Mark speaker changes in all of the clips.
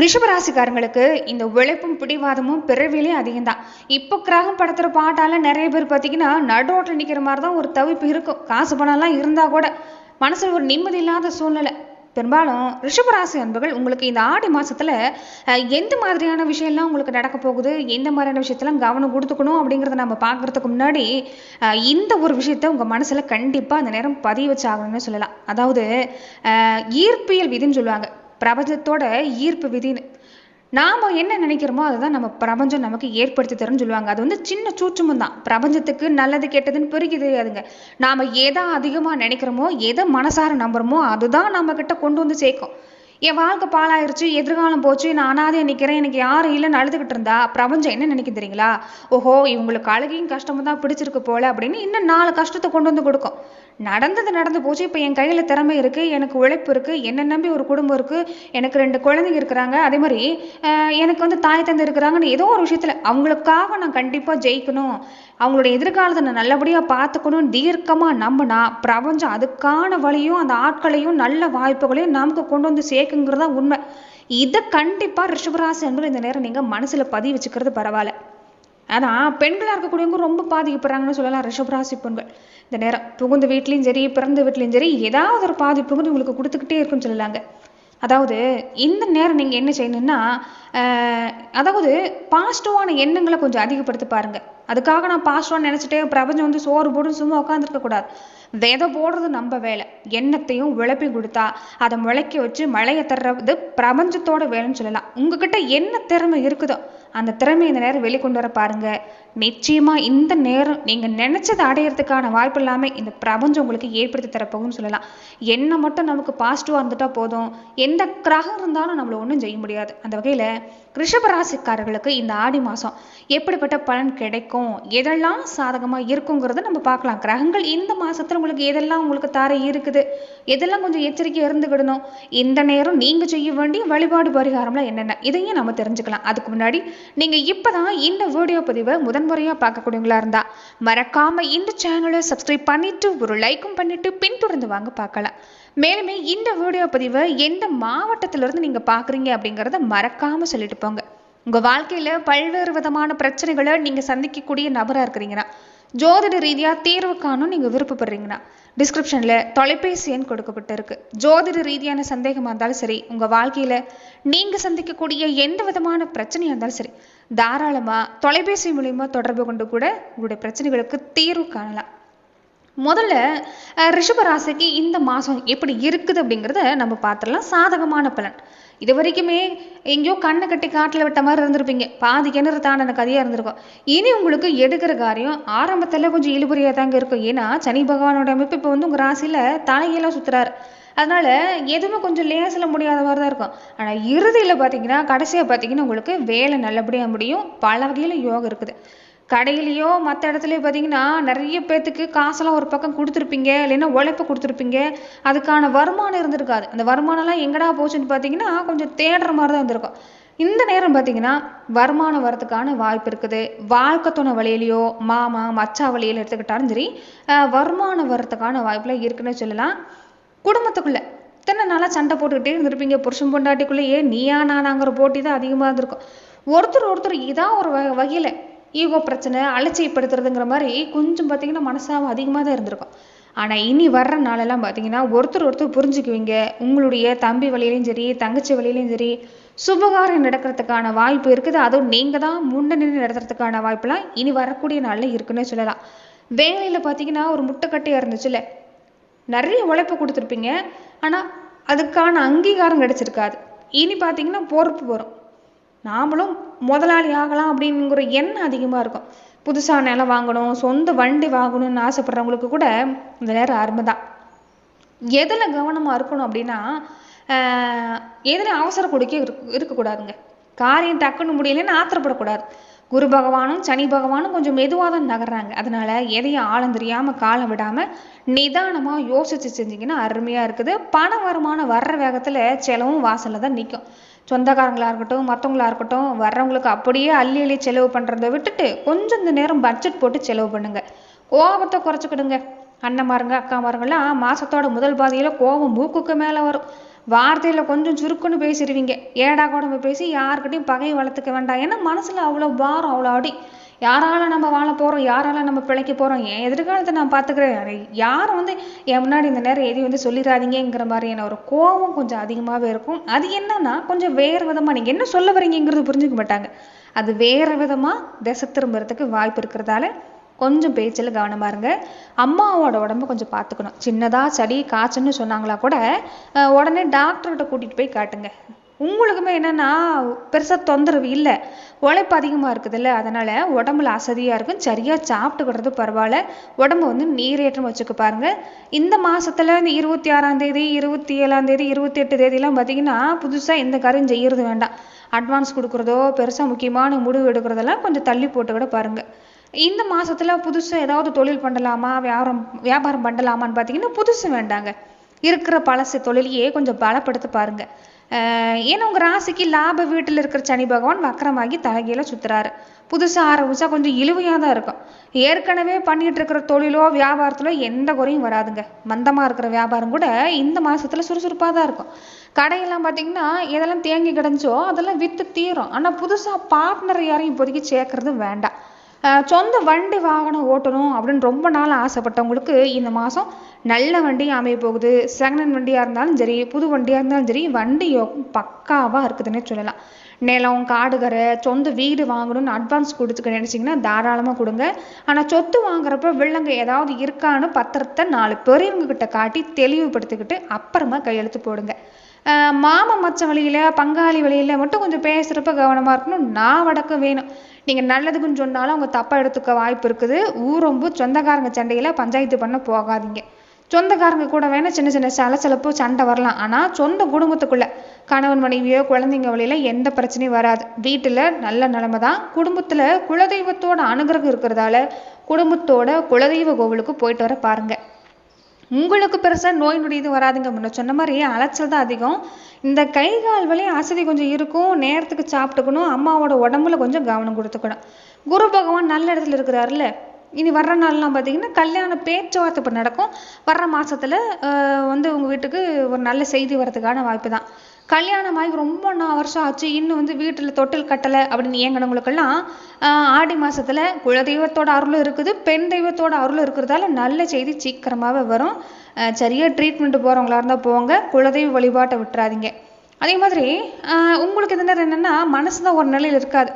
Speaker 1: ரிஷபராசிக்காரங்களுக்கு இந்த உழைப்பும் பிடிவாதமும் பிறவிலே அதிகம்தான். இப்போ கிரகம் படுத்துற பாட்டால நிறைய பேர் பார்த்தீங்கன்னா நடுரோட்டில் நிற்கிற மாதிரி தான் ஒரு தவிப்பு இருக்கும். காசு பணம்லாம் இருந்தால் கூட மனசில் ஒரு நிம்மதி இல்லாத சூழ்நிலை. பெரும்பாலும் ரிஷபராசி அன்பர்கள் உங்களுக்கு இந்த ஆடி மாசத்துல எந்த மாதிரியான விஷயம்லாம் உங்களுக்கு நடக்க போகுது, எந்த மாதிரியான விஷயத்தெல்லாம் கவனம் கொடுத்துக்கணும் அப்படிங்கிறத நம்ம பார்க்கறதுக்கு முன்னாடி இந்த ஒரு விஷயத்த உங்க மனசுல கண்டிப்பா அந்த நேரம் பதிய வச்சாகணும்னு சொல்லலாம். அதாவது ஈர்ப்பியல் விதின்னு சொல்லுவாங்க. பிரபஞ்சத்தோட ஈர்ப்பு விதின்னு நாம என்ன நினைக்கிறோமோ அதுதான் நம்ம பிரபஞ்சம் நமக்கு ஏற்படுத்தி தரும்னு சொல்லுவாங்க. அது சின்ன சூட்சமும் தான். பிரபஞ்சத்துக்கு நல்லது கெட்டதுன்னு பிரிக்க தெரியாதுங்க. நாம எதை அதிகமா நினைக்கிறோமோ, எதை மனசார நம்புறோமோ அதுதான் நம்ம கிட்ட கொண்டு வந்து சேர்க்கும். என் வாழ்க்கை பாழாயிருச்சு, எதிர்காலம் போச்சு, நான் அனாதையா நிற்கிறேன், எனக்கு யாரும் இல்லைன்னு அழுதுகிட்டு இருந்தா பிரபஞ்சம் என்ன நினைக்கும் தெரியுங்களா? ஓஹோ, இவங்களுக்கு அழுகையும் கஷ்டமும் தான் பிடிச்சிருக்கு போல அப்படின்னு இன்னும் 4 கஷ்டத்தை கொண்டு வந்து கொடுக்கும். நடந்தது நடந்து போச்சு, இப்போ என் கையில் திறமை இருக்குது, எனக்கு உழைப்பு இருக்குது, என்னை நம்பி ஒரு குடும்பம் இருக்குது, எனக்கு 2 குழந்தைங்க இருக்கிறாங்க, அதே மாதிரி எனக்கு தாய் தந்தை இருக்கிறாங்கன்னு ஏதோ ஒரு விஷயத்தில் அவங்களுக்காக நான் கண்டிப்பாக ஜெயிக்கணும், அவங்களுடைய எதிர்காலத்தை நான் நல்லபடியாக பார்த்துக்கணும்னு தீர்க்கமாக நம்பினா பிரபஞ்சம் அதுக்கான வழியும் அந்த ஆட்களையும் நல்ல வாய்ப்புகளையும் நமக்கு கொண்டு வந்து சேர்க்குங்கிறதா உண்மை. இதை கண்டிப்பாக ரிஷபராசி என்பது இந்த நேரம் நீங்கள் மனசில் பதிவு வச்சுக்கிறது பரவாயில்ல. ஆனால் பெண்களாக இருக்கக்கூடியவங்க ரொம்ப பாதிக்கப்படுறாங்கன்னு சொல்லலாம். ரிஷபராசி பெண்கள் இந்த நேரம் புகுந்த வீட்லேயும் சரி, பிறந்த வீட்லேயும் சரி, ஏதாவது ஒரு பாதிப்புன்னு உங்களுக்கு கொடுத்துக்கிட்டே இருக்குன்னு சொல்லலாங்க. அதாவது இந்த நேரம் நீங்கள் என்ன செய்யணும்னா, அதாவது பாசிட்டிவான எண்ணங்களை கொஞ்சம் அதிகப்படுத்தி பாருங்கள். அதுக்காக நான் பாசிட்டிவாக நினச்சிட்டே பிரபஞ்சம் சோறு போட்டு சும்மா உட்காந்துருக்க கூடாது. விதை போடுறது நம்ம வேலை. எண்ணத்தையும் உழைப்பையும் கொடுத்தா அதை முளைக்க வச்சு மழையை தர்றது பிரபஞ்சத்தோட வேலைன்னு சொல்லலாம். உங்ககிட்ட என்ன திறமை இருக்குதோ அந்த திறமை இந்த நேரம் வெளிக்கொண்டு வர பாருங்க. நிச்சயமா இந்த நேரம் நீங்க நினைச்சதை அடையிறதுக்கான வாய்ப்பு இல்லாம இந்த பிரபஞ்சம் உங்களுக்கு ஏற்படுத்தி தரப்போகும்னு சொல்லலாம். எண்ணம் மட்டும் நமக்கு பாசிட்டிவா இருந்துட்டா போதும், எந்த கிரகம் இருந்தாலும் நம்மள ஒன்றும் செய்ய முடியாது. அந்த வகையில ரிஷபராசிக்காரர்களுக்கு இந்த ஆடி மாசம் எப்படிப்பட்ட பலன் கிடைக்கும், எதெல்லாம் சாதகமா இருக்குங்கிறத நம்ம பார்க்கலாம். கிரகங்கள் இந்த மாசத்துல உங்களுக்கு எதெல்லாம் உங்களுக்கு தார இருக்குது, எதெல்லாம் கொஞ்சம் எச்சரிக்கையா இருந்துக்கிடணும், இந்த நேரம் நீங்க செய்ய வேண்டிய வழிபாடு பரிகாரம்லாம் என்னென்ன, இதையும் நம்ம தெரிஞ்சுக்கலாம். அதுக்கு முன்னாடி நீங்க இப்பதான் இந்த வீடியோ பதிவை முதன்முறையா பார்க்கக்கூடியவங்களா இருந்தா மறக்காம இந்த சேனலை சப்ஸ்கிரைப் பண்ணிட்டு ஒரு லைக்கும் பண்ணிட்டு பின்தொடர்ந்து வாங்க பார்க்கலாம். மேலுமே இந்த வீடியோ பதிவை எந்த மாவட்டத்திலிருந்து நீங்க பாக்குறீங்க அப்படிங்கிறத மறக்காம சொல்லிட்டு போங்க. உங்க வாழ்க்கையில பல்வேறு விதமான பிரச்சனைகளை நீங்க சந்திக்கக்கூடிய நபரா இருக்கிறீங்கன்னா, ஜோதிட ரீதியா தீர்வு காணும் நீங்க விருப்பப்படுறீங்கன்னா டிஸ்கிரிப்ஷன்ல தொலைபேசி எண் கொடுக்கப்பட்டிருக்கு. ஜோதிட ரீதியான சந்தேகமா இருந்தாலும் சரி, உங்க வாழ்க்கையில நீங்க சந்திக்கக்கூடிய எந்த விதமான பிரச்சனையா இருந்தாலும் சரி, தாராளமா தொலைபேசி மூலியமா தொடர்பு கொண்டு கூட உங்களுடைய பிரச்சனைகளுக்கு தீர்வு காணலாம். முதல்ல ரிஷபராசிக்கு இந்த மாதம் எப்படி இருக்குது அப்படிங்கிறத நம்ம பார்த்துடலாம். சாதகமான பலன். இது வரைக்குமே எங்கேயோ கண்ணை கட்டி காட்டில் விட்ட மாதிரி இருந்திருப்பீங்க, பாதி கிணறு தாண்டின கதையாக இருந்திருக்கும். இனி உங்களுக்கு எடுக்கிற காரியம் ஆரம்பத்தில் கொஞ்சம் இழுபறியாக தாங்க இருக்கும். ஏன்னா சனி பகவானோட அமைப்பு இப்போ உங்கள் ராசியில் தலையெல்லாம் சுற்றுறாரு. அதனால எதுவுமே கொஞ்சம் லேசில் முடியாத மாதிரி தான் இருக்கும். ஆனால் இறுதியில் பார்த்தீங்கன்னா, கடைசியாக பார்த்தீங்கன்னா உங்களுக்கு வேலை நல்லபடியாக முடியும். பல வகையில் யோகம் இருக்குது. கடையிலையோ மற்ற இடத்துலையோ பார்த்தீங்கன்னா நிறைய பேர்த்துக்கு காசெல்லாம் ஒரு பக்கம் கொடுத்துருப்பீங்க, இல்லைன்னா உழைப்பு கொடுத்துருப்பீங்க, அதுக்கான வருமானம் இருந்திருக்காது. அந்த வருமானம்லாம் எங்கடா போச்சுன்னு பார்த்தீங்கன்னா கொஞ்சம் தேடுற மாதிரி தான் இருந்திருக்கும். இந்த நேரம் பார்த்தீங்கன்னா வருமானம் வரதுக்கான வாய்ப்பு இருக்குது. வாழ்க்கை துணை வழியிலையோ மாமா மச்சா வழியில் எடுத்துக்கிட்டாலும் சரி, வருமானம் வரதுக்கான வாய்ப்புலாம் இருக்குன்னு சொல்லலாம். குடும்பத்துக்குள்ள இத்தனை நாளாக சண்டை போட்டுக்கிட்டே இருந்திருப்பீங்க. புருஷன் பொண்டாட்டிக்குள்ளேயே நீயா நானாங்கிற போட்டி தான் அதிகமாக இருந்திருக்கும். ஒருத்தர் இதான் ஒரு வகையில் ஈகோ பிரச்சனை, அலட்சியப்படுத்துறதுங்கிற மாதிரி கொஞ்சம் பார்த்தீங்கன்னா மனசாக அதிகமாக தான் இருந்திருக்கும். ஆனால் இனி வர்ற நாளெல்லாம் பார்த்தீங்கன்னா ஒருத்தர் புரிஞ்சுக்குவீங்க. உங்களுடைய தம்பி வழியிலையும் சரி, தங்கச்சி வழியிலையும் சரி சுபகாரம் நடக்கிறதுக்கான வாய்ப்பு இருக்குது. அதுவும் நீங்கள் தான் முன்னணி நடத்துறதுக்கான வாய்ப்பெல்லாம் இனி வரக்கூடிய நாளில் இருக்குன்னு சொல்லலாம். வேலையில் பார்த்தீங்கன்னா ஒரு முட்டைக்கட்டையாக இருந்துச்சுல்ல, நிறைய உழைப்பு கொடுத்துருப்பீங்க, ஆனால் அதுக்கான அங்கீகாரம் கிடைச்சிருக்காது. இனி பார்த்தீங்கன்னா பொறுப்பு வரும், நாமளும் முதலாளி ஆகலாம் அப்படிங்கிற எண்ணம் அதிகமாக இருக்கும். புதுசாக நிலம் வாங்கணும், சொந்த வண்டி வாங்கணும்னு ஆசைப்படுறவங்களுக்கு கூட இந்த நேரம் அருமை தான். எதில் கவனமாக இருக்கணும் அப்படின்னா, எதில் அவசர கொடுக்க இருக்கக்கூடாதுங்க. காரியம் டக்குன்னு முடியலன்னு ஆத்திரப்படக்கூடாது. குரு பகவானும் சனி பகவானும் கொஞ்சம் மெதுவாக தான் நகர்றாங்க. அதனால எதையும் ஆழம் தெரியாமல் காலம் விடாமல் நிதானமாக யோசிச்சு செஞ்சிங்கன்னா அருமையாக இருக்குது. பண வருமானம் வர்ற வேகத்தில் செலவும் வாசலில் தான் நிற்கும். சொந்தக்காரங்களாக இருக்கட்டும், மற்றவங்களா இருக்கட்டும், வர்றவங்களுக்கு அப்படியே அள்ளி அள்ளி செலவு பண்ணுறதை விட்டுட்டு கொஞ்சம் இந்த நேரம் பட்ஜெட் போட்டு செலவு பண்ணுங்க. கோபத்தை குறைச்சிக்கிடுங்க. அண்ணன்மாருங்க அக்காமாருங்கெல்லாம் மாதத்தோட முதல் பாதியில் கோபம் மூக்குக்கு மேலே வரும். வார்த்தையில் கொஞ்சம் சுருக்குன்னு பேசிடுவீங்க. ஏடா கூடம்ப பேசி யாருக்கிட்டையும் பகையை வளர்த்துக்க வேண்டாம். ஏன்னா மனசில் அவ்வளோ பாரம், அவ்வளோ அடி. யாரால நம்ம வாழ போகிறோம், யாரால நம்ம பிழைக்க போகிறோம், என் எதிர்காலத்தை நான் பார்த்துக்கிறேன், யாரும் என் முன்னாடி இந்த நேரம் எதையும் சொல்லிடாதீங்கிற மாதிரியான ஒரு கோபம் கொஞ்சம் அதிகமாகவே இருக்கும். அது என்னன்னா கொஞ்சம் வேறு விதமாக நீங்கள் என்ன சொல்ல வரீங்கிறது புரிஞ்சுக்க மாட்டாங்க. அது வேறு விதமாக திசை திரும்புறதுக்கு வாய்ப்பு இருக்கிறதால கொஞ்சம் பேச்சில் கவனமாக இருங்க. அம்மாவோட உடம்பு கொஞ்சம் பார்த்துக்கணும். சின்னதாக சளி காய்ச்சல்னு சொன்னாங்களா கூட உடனே டாக்டர்கிட்ட கூட்டிகிட்டு போய் காட்டுங்க. உங்களுக்குமே என்னென்னா பெருசாக தொந்தரவு இல்லை, உழைப்பு அதிகமாக இருக்குதுல்ல, அதனால் உடம்புல அசதியாக இருக்கும். சரியாக சாப்பிட்டுக்கிறது பரவாயில்ல. உடம்பு நீரேற்றம் வச்சுக்க பாருங்கள். இந்த மாதத்தில் இந்த 26ஆம் தேதி 27ஆம் தேதி 28 தேதியெலாம் பார்த்திங்கன்னா புதுசாக எந்த காரியம் செய்கிறது வேண்டாம். அட்வான்ஸ் கொடுக்குறதோ பெருசாக முக்கியமான முடிவு எடுக்கிறதெல்லாம் கொஞ்சம் தள்ளி போட்டு கூட பாருங்கள். இந்த மாதத்தில் புதுசாக ஏதாவது தொழில் பண்ணலாமா, வியாபாரம் பண்ணலாமான்னு பார்த்தீங்கன்னா புதுசு வேண்டாங்க. இருக்கிற பழசு தொழிலையே கொஞ்சம் பலப்படுத்த பாருங்கள். ஏன்னா உங்கள் ராசிக்கு லாப வீட்டில் இருக்கிற சனி பகவான் வக்கரமாகி தலைகீழ சுற்றுறாரு. புதுசாக ஆரம்பித்தா கொஞ்சம் இழுவையாக தான் இருக்கும். ஏற்கனவே பண்ணிகிட்டு இருக்கிற தொழிலோ வியாபாரத்திலோ எந்த குறையும் வராதுங்க. மந்தமாக இருக்கிற வியாபாரம் கூட இந்த மாதத்தில் சுறுசுறுப்பாக தான் இருக்கும். கடையெல்லாம் பார்த்தீங்கன்னா எதெல்லாம் தேங்கி கிடஞ்சோ அதெல்லாம் விற்று தீரும். ஆனால் புதுசாக பார்ட்னர் யாரையும் இப்போதைக்கு சேர்க்கறது வேண்டாம். சொந்த வண்டி வாகனம் ஓட்டணும் அப்படின்னு ரொம்ப நாள் ஆசைப்பட்டவங்களுக்கு இந்த மாதம் நல்ல வண்டி அமைய போகுது. செகண்ட் ஹேண்ட் வண்டியாக இருந்தாலும் சரி, புது வண்டியாக இருந்தாலும் சரி, வண்டி யோகம் பக்காவாக இருக்குதுன்னே சொல்லலாம். நிலம், காடுகரை, சொந்த வீடு வாங்கணும்னு அட்வான்ஸ் கொடுத்துக்க நினச்சிங்கன்னா தாராளமாக கொடுங்க. ஆனால் சொத்து வாங்குறப்ப வில்லங்க ஏதாவது இருக்கான்னு பத்திரத்தை 4 பெரியவங்க கிட்ட காட்டி தெளிவுபடுத்திக்கிட்டு அப்புறமா கையெழுத்து போடுங்க. மாமன் மச்ச வழியில் பங்காளி வழியில் மட்டும் கொஞ்சம் பேசுகிறப்ப கவனமாக இருக்கணும். நான் வடக்கம் வேணும். நீங்கள் நல்லதுக்குன்னு சொன்னாலும் அவங்க தப்பாக எடுத்துக்க வாய்ப்பு இருக்குது. ஊரொம்பு சொந்தக்காரங்க சண்டையில் பஞ்சாயத்து பண்ண போகாதீங்க. சொந்தக்காரங்க கூட வேணால் சின்ன சின்ன சலசலப்பு சண்டை வரலாம். ஆனால் சொந்த குடும்பத்துக்குள்ளே கணவன் மனைவியோ குழந்தைங்க வழியில் எந்த பிரச்சனையும் வராது. வீட்டில் நல்ல நிலைமை தான். குடும்பத்தில் குலதெய்வத்தோட அனுகிரகம் இருக்கிறதால குடும்பத்தோட குலதெய்வ கோவிலுக்கு போயிட்டு வர பாருங்கள். உங்களுக்கு பெருசாக நோய் நொடி இது வராதுங்க. முன்ன சொன்ன மாதிரி அலைச்சல் தான் அதிகம். இந்த கை கால் வலி அசதி கொஞ்சம் இருக்கும். நேரத்துக்கு சாப்பிட்டுக்கணும். அம்மாவோட உடம்புல கொஞ்சம் கவனம் கொடுத்துக்கணும். குரு பகவான் நல்ல இடத்துல இருக்கிறாருல்ல, இனி வர்ற நாள்லாம் பார்த்தீங்கன்னா கல்யாண பேச்சுவார்த்தை இப்போ நடக்கும். வர்ற மாதத்தில் உங்கள் வீட்டுக்கு ஒரு நல்ல செய்தி வர்றதுக்கான வாய்ப்பு தான். கல்யாணமாகி ரொம்ப வருஷம் ஆச்சு, இன்னும் வீட்டில் தொட்டில் கட்டலை அப்படின்னு இயங்கினவங்களுக்கெல்லாம் ஆடி மாதத்தில் குலதெய்வத்தோட அருளும் இருக்குது, பெண் தெய்வத்தோட அருளும் இருக்கிறதால நல்ல செய்தி சீக்கிரமாகவே வரும். சரியாக ட்ரீட்மெண்ட்டு போகிறவங்களா இருந்தால் போங்க. குலதெய்வ வழிபாட்டை விட்டுறாதீங்க. அதே மாதிரி உங்களுக்கு இந்த நேரம் என்னென்னா மனசு தான் ஒரு நிலையில் இருக்காது.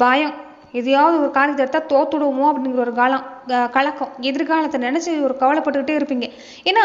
Speaker 1: பயம், எதையாவது ஒரு காரியத்தை எடுத்தால் தோத்துடுவோமோ அப்படிங்கிற ஒரு கலக்கம், எதிர்காலத்தை நினச்சி ஒரு கவலைப்பட்டுக்கிட்டே இருப்பீங்க. ஏன்னா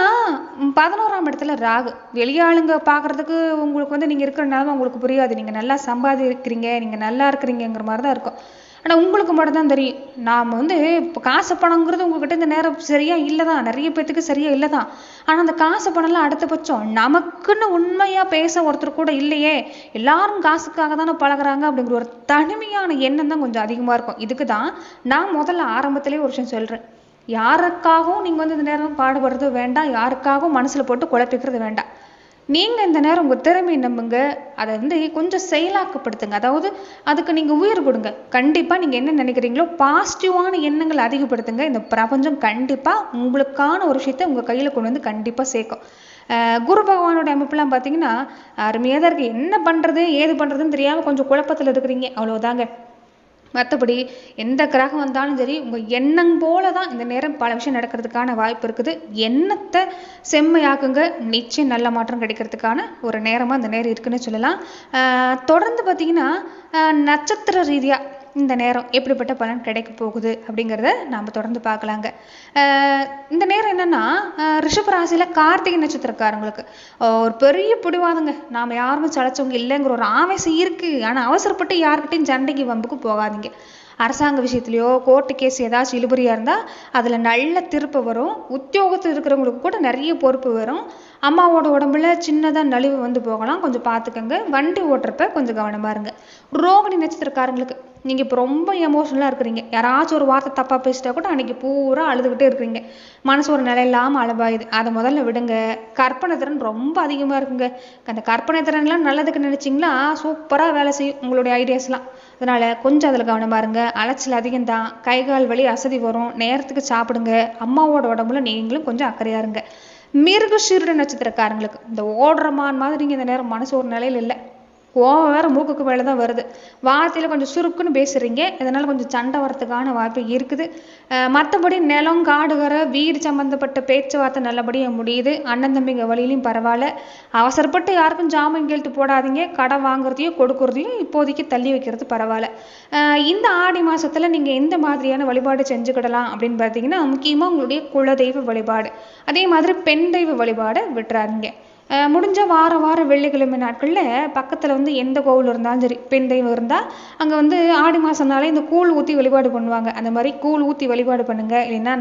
Speaker 1: 11ஆம் இடத்துல ராகு. வெளியாளுங்க பார்க்குறதுக்கு உங்களுக்கு நீங்கள் இருக்கிற நிலமை உங்களுக்கு புரியாது. நீங்கள் நல்லா சம்பாதிக்கிறீங்க, நீங்கள் நல்லா இருக்கிறீங்கிற மாதிரி தான் இருக்கும். ஆனால் உங்களுக்கு மட்டும் தான் தெரியும். நாம் இப்போ காசு பணங்கிறது உங்ககிட்ட இந்த நேரம் சரியாக இல்லை தான், நிறைய பேர்த்துக்கு சரியாக இல்லை தான். ஆனால் அந்த காசு பணம்லாம் அடுத்தபட்சம் நமக்குன்னு உண்மையாக பேச ஒருத்தர் கூட இல்லையே, எல்லாரும் காசுக்காக தானே பழகுறாங்க அப்படிங்கிற ஒரு தனிமையான எண்ணம் தான் கொஞ்சம் அதிகமாக இருக்கும். இதுக்கு தான் நான் முதல்ல ஆரம்பத்திலே ஒரு விஷயம் சொல்கிறேன். யாருக்காகவும் நீங்கள் இந்த நேரம் பாடுபடுறது வேண்டாம், யாருக்காகவும் மனசில் போட்டு குழப்பிக்கிறது வேண்டாம். நீங்கள் இந்த நேரம் உங்கள் திறமையை நம்புங்க, அதை கொஞ்சம் செயலாக்கப்படுத்துங்க. அதாவது அதுக்கு நீங்கள் உயிர் கொடுங்க. கண்டிப்பாக நீங்கள் என்ன நினைக்கிறீங்களோ பாசிட்டிவான எண்ணங்கள் அதிகப்படுத்துங்க. இந்த பிரபஞ்சம் கண்டிப்பாக உங்களுக்கான ஒரு விஷயத்தை உங்கள் கையில் கொண்டு கண்டிப்பாக சேர்க்கும். குரு பகவானோட அமைப்புலாம் பார்த்தீங்கன்னா அருமையாக தான் இருக்குது. என்ன பண்ணுறது ஏது பண்ணுறதுன்னு தெரியாமல் கொஞ்சம் குழப்பத்தில் இருக்கிறீங்க, அவ்வளோதாங்க. மற்றபடி எந்த கிரகம் வந்தாலும் சரி உங்கள் எண்ணம் போல தான் இந்த நேரம் பல விஷயம் நடக்கிறதுக்கான வாய்ப்பு இருக்குது. எண்ணத்தை செம்மையாக்குங்க, நிச்சயம் நல்ல மாற்றம் கிடைக்கிறதுக்கான ஒரு நேரமாக இந்த நேரம் இருக்குன்னு சொல்லலாம். தொடர்ந்து பார்த்திங்கன்னா நட்சத்திர ரீதியாக இந்த நேரம் எப்படிப்பட்ட பலன் கிடைக்க போகுது அப்படிங்கிறத நாம் தொடர்ந்து பார்க்கலாங்க. இந்த நேரம் என்னென்னா ரிஷபராசியில் கார்த்திகை நட்சத்திரக்காரங்களுக்கு ஒரு பெரிய பிடிவாதங்க. நாம் யாருமே சளைச்சவங்க இல்லைங்கிற ஒரு ஆவேசம் இருக்குது. ஆனால் அவசரப்பட்டு யாருக்கிட்டையும் சண்டைக்கு வம்புக்கு போகாதீங்க. அரசாங்க விஷயத்துலையோ கோர்ட்டு கேஸ் ஏதாச்சும் இழுபறியாக இருந்தால் அதில் நல்ல திருப்ப வரும். உத்தியோகத்தில் இருக்கிறவங்களுக்கு கூட நிறைய பொறுப்பு வரும். அம்மாவோட உடம்புல சின்னதாக நலிவு போகலாம், கொஞ்சம் பார்த்துக்கங்க. வண்டி ஓட்டுறப்ப கொஞ்சம் கவனமாக இருங்க. ரோகிணி நட்சத்திரக்காரங்களுக்கு நீங்கள் இப்போ ரொம்ப எமோஷனலாக இருக்கிறீங்க. யாராச்சும் ஒரு வார்த்தை தப்பாக பேசிட்டா கூட அன்றைக்கி பூரா அழுதுகிட்டே இருக்கிறீங்க. மனசு ஒரு நிலை இல்லாமல் அழபாயுது. அதை முதல்ல விடுங்க. கற்பனை திறன் ரொம்ப அதிகமாக இருக்குங்க. அந்த கற்பனை திறன்லாம் நல்லதுக்கு நினச்சிங்கன்னா சூப்பராக வேலை செய்யும் உங்களுடைய ஐடியாஸ்லாம். அதனால் கொஞ்சம் அதில் கவனமாக இருங்க. அலைச்சல் அதிகம்தான். கை கால் வலி அசதி வரும். நேரத்துக்கு சாப்பிடுங்க. அம்மாவோட உடம்புல நீங்களும் கொஞ்சம் அக்கறையாக இருங்க. மிருகசீரிட நட்சத்திரக்காரங்களுக்கு இந்த ஓடுறமான் மாதிரி இந்த நேரம் மனசு ஒரு நிலையில் இல்லை. கோவம் வேற மூக்குக்கு மேலே தான் வருது. வார்த்தையில் கொஞ்சம் சுருக்குன்னு பேசுகிறீங்க, இதனால் கொஞ்சம் சண்டை வரத்துக்கான வாய்ப்பு இருக்குது. மற்றபடி நிலம் காடுகரை வீடு சம்மந்தப்பட்ட பேச்சுவார்த்தை நல்லபடியாக முடியுது. அண்ணன் தம்பிங்க வழியிலையும் பரவாயில்ல. அவசரப்பட்டு யாருக்கும் ஜாமீன் கையெழுத்து போடாதீங்க. கடன் வாங்குறதையும் கொடுக்குறதையும் இப்போதைக்கு தள்ளி வைக்கிறது பரவாயில்ல. இந்த ஆடி மாதத்தில் நீங்கள் எந்த மாதிரியான வழிபாடு செஞ்சுக்கிடலாம் அப்படின்னு பார்த்தீங்கன்னா, முக்கியமாக உங்களுடைய குலதெய்வ வழிபாடு, அதே மாதிரி பெண் தெய்வ வழிபாடை விட்டுறாதீங்க. முடிஞ்ச வாரம் வெள்ளிக்கிழமை நாட்களில் பக்கத்தில் வந்து எந்த கோவில் இருந்தாலும் சரி, பெண் தெய்வம் இருந்தால் அங்கே ஆடி மாதம்னாலே இந்த கூழ் ஊற்றி வழிபாடு பண்ணுவாங்க. அந்த மாதிரி கூழ் ஊற்றி வழிபாடு பண்ணுங்கள். இல்லைன்னா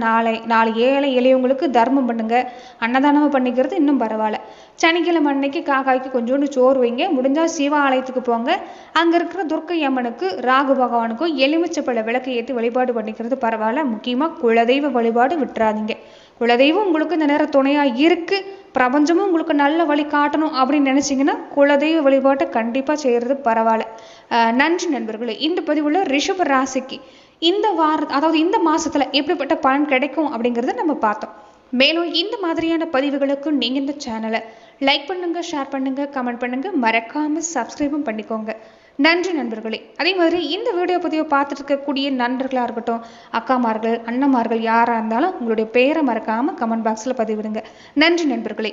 Speaker 1: நாலு ஏழை எளியவங்களுக்கு தர்மம் பண்ணுங்கள். அன்னதானமாக பண்ணிக்கிறது இன்னும் பரவாயில்ல. சனிக்கிழமை அன்னைக்கு காக்காய்க்கு கொஞ்சோண்டு சோறு வைங்க. முடிஞ்சால் சிவ ஆலயத்துக்கு போங்க. அங்கே இருக்கிற துர்க்கை அம்மனுக்கு ராகு பகவானுக்கும் எலுமிச்சப்பழ விளக்கு ஏற்றி வழிபாடு பண்ணிக்கிறது பரவாயில்ல. முக்கியமாக குலதெய்வ வழிபாடு விட்டுறாதீங்க. குலதெய்வம் உங்களுக்கு இந்த நேரம் துணையாக இருக்குது. பிரபஞ்சமும் உங்களுக்கு நல்ல வழி காட்டணும் அப்படின்னு நினச்சிங்கன்னா குலதெய்வ வழிபாட்டை கண்டிப்பாக செய்கிறது பரவாயில்ல. நன்றி நண்பர்களே. இந்த பதிவுள்ள ரிஷப ராசிக்கு இந்த மாதத்தில் எப்படிப்பட்ட பலன் கிடைக்கும் அப்படிங்கிறத நம்ம பார்த்தோம். மேலும் இந்த மாதிரியான பதிவுகளுக்கு நீங்கள் இந்த சேனலை லைக் பண்ணுங்கள், ஷேர் பண்ணுங்கள், கமெண்ட் பண்ணுங்கள், மறக்காமல் சப்ஸ்கிரைபும் பண்ணிக்கோங்க. நன்றி நண்பர்களே. அதே மாதிரி இந்த வீடியோ பதிவை பார்த்துட்டு இருக்கக்கூடிய நண்பர்களாக இருக்கட்டும், அக்காமார்கள், அண்ணமார்கள் யாராக இருந்தாலும் உங்களுடைய பெயரை மறக்காமல் கமெண்ட் பாக்ஸில் பதிவிடுங்க. நன்றி நண்பர்களே.